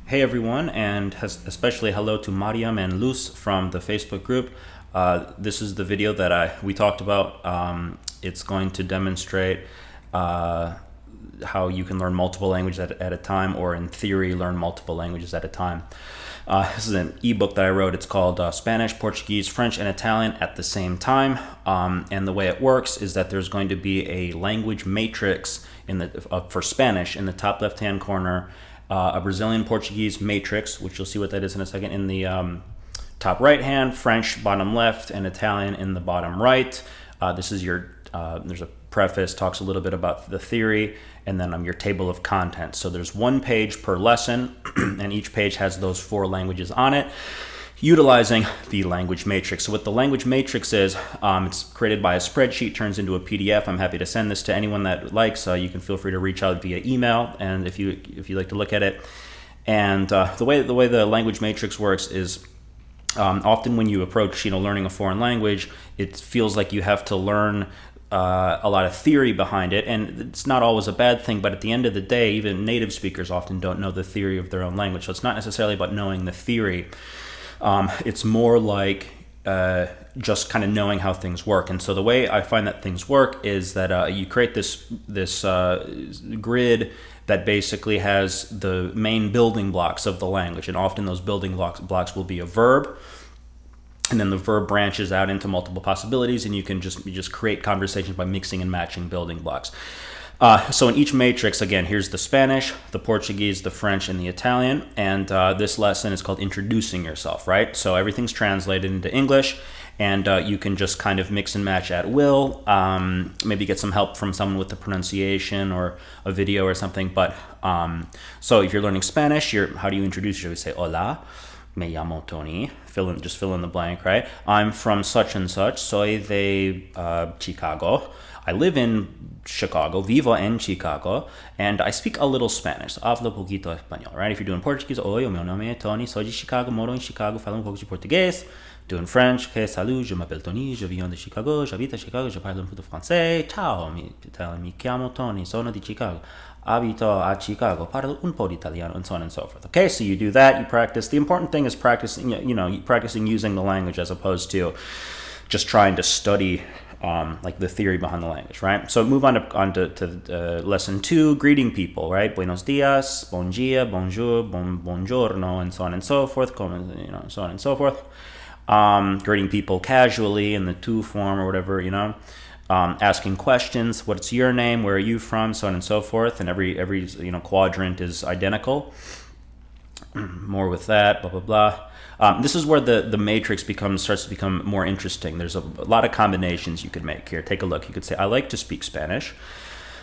Hey everyone, and especially hello to Mariam and Luz from the Facebook group. This is the video that we talked about. It's going to demonstrate how you can learn multiple languages at a time, or in theory, learn multiple languages at a time. This is an ebook that I wrote. It's called Spanish, Portuguese, French, and Italian at the same time. And the way it works is that there's going to be a language matrix for Spanish in the top left-hand corner, a Brazilian Portuguese matrix, which you'll see what that is in a second, in the top right hand, French bottom left, and Italian in the bottom right. This is there's a preface, talks a little bit about the theory, and then your table of contents. So there's one page per lesson, and each page has those four languages on it, utilizing the language matrix. So what the language matrix is, it's created by a spreadsheet, turns into a PDF. I'm happy to send this to anyone that likes. You can feel free to reach out via email, and if you like to look at it. And the way the language matrix works is, often when you approach learning a foreign language, it feels like you have to learn a lot of theory behind it, and it's not always a bad thing, but at the end of the day, even native speakers often don't know the theory of their own language. So it's not necessarily about knowing the theory. It's more like just kind of knowing how things work. And so the way I find that things work is that you create this grid that basically has the main building blocks of the language, and often those building blocks will be a verb. And then the verb branches out into multiple possibilities, and you can just create conversations by mixing and matching building blocks. So in each matrix, again, here's the Spanish, the Portuguese, the French, and the Italian. And this lesson is called Introducing Yourself, right? So everything's translated into English, and you can just kind of mix and match at will. Maybe get some help from someone with the pronunciation or a video or something. But so if you're learning Spanish, how do you introduce yourself? You say, hola, me llamo Tony. Just fill in the blank, right? I'm from such and such. Soy de Chicago. I live in Chicago, vivo en Chicago, and I speak a little Spanish. Hablo poquito español, right? If you're doing Portuguese, oi, meu nome é Tony, soy de Chicago, moro em Chicago, falo pouco de português. Doing French, que salut, je m'appelle Tony, je viens de Chicago, j'habite a Chicago, je parlo un po' de français. Ciao, mi chiamo Tony, sono di Chicago. Abito a Chicago, parlo un po' di italiano, and so on and so forth. Okay, so you do that, you practice. The important thing is practicing, practicing using the language as opposed to just trying to study like the theory behind the language, right? So move on to lesson 2, greeting people, right? Buenos dias, bon dia, bonjour, buongiorno, and so on and so forth, so on and so forth. Greeting people casually in the tu form or whatever, asking questions. What's your name? Where are you from? So on and so forth. And every quadrant is identical. More with that, blah, blah, blah. This is where the matrix starts to become more interesting. There's a lot of combinations you could make here. Take a look. You could say, I like to speak Spanish.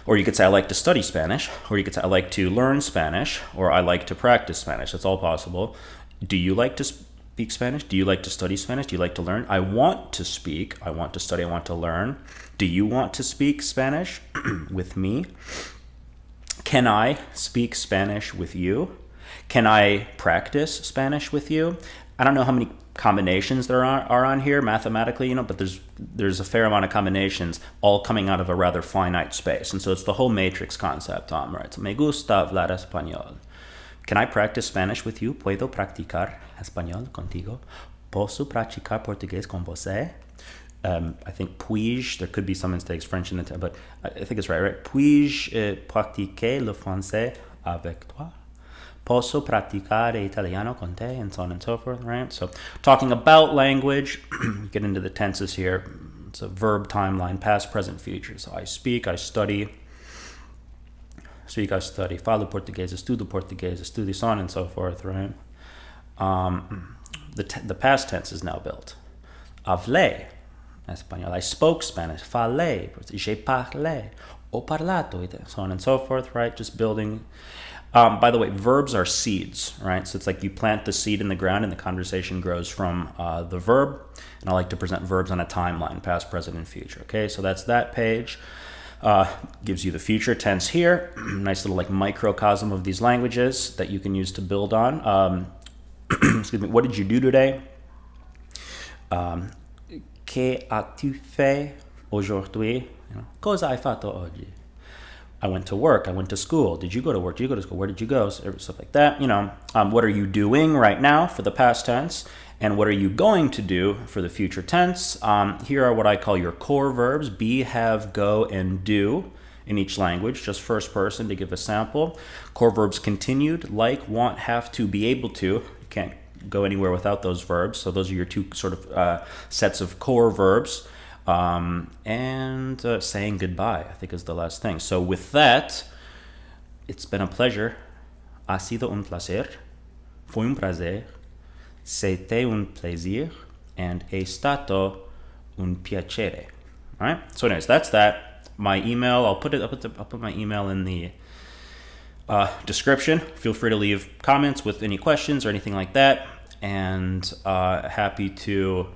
Or you could say, I like to study Spanish. Or you could say, I like to learn Spanish. Or I like to practice Spanish. That's all possible. Do you like to speak Spanish? Do you like to study Spanish? Do you like to learn? I want to speak. I want to study. I want to learn. Do you want to speak Spanish with me? Can I speak Spanish with you? Can I practice Spanish with you? I don't know how many combinations there are on here mathematically, but there's a fair amount of combinations all coming out of a rather finite space. And so it's the whole matrix concept, right? So, me gusta hablar español. Can I practice Spanish with you? ¿Puedo practicar español contigo? ¿Posso praticar portugués con você? I think puis, there could be some mistakes, French and Italian, but I think it's right? Puis pratiquer le français avec toi? Posso praticare italiano con te? And so on and so forth, right? So talking about language, get into the tenses here. It's a verb timeline, past, present, future. So I speak, I study. Speak, I study. Falo português, estudo português, estudo, so on and so forth, right? The past tense is now built. Hablé español. I spoke Spanish. Falei. Je parlé. Ho parlato. So on and so forth, right? Just building. By the way, verbs are seeds, right? So it's like you plant the seed in the ground and the conversation grows from the verb. And I like to present verbs on a timeline, past, present, and future. Okay, so that's that page. Gives you the future tense here. Nice little microcosm of these languages that you can use to build on. Excuse me, what did you do today? Que as-tu fait aujourd'hui? Cosa hai fatto oggi? I went to work. I went to school. Did you go to work? Did you go to school? Where did you go? Stuff like that. What are you doing right now for the past tense? And what are you going to do for the future tense? Here are what I call your core verbs: be, have, go, and do in each language, just first person to give a sample. Core verbs continued: like, want, have to, be able to. You can't go anywhere without those verbs. So those are your two sort of sets of core verbs. And saying goodbye, I think, is the last thing. So with that, it's been a pleasure. Ha sido un placer. Foi un prazer. C'était un plaisir. And è stato un piacere. All right. So anyways, that's that. My email, I'll put my email in the description. Feel free to leave comments with any questions or anything like that. And happy to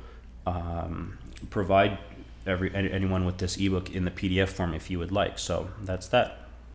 provide anyone with this ebook in the PDF form if you would like. So that's that.